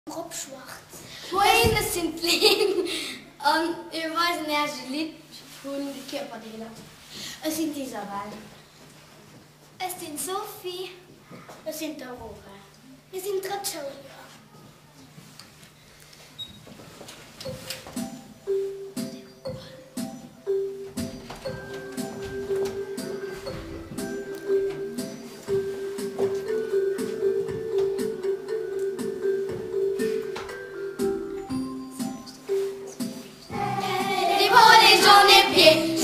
Grob schwarz. Wohin sind Leben? Ich weiß nicht, das Lied von Körperdeler. Es sind Isabel. Es sind Sophie. Es sind Aurora. Wir sind Ratschauer. Les pieds,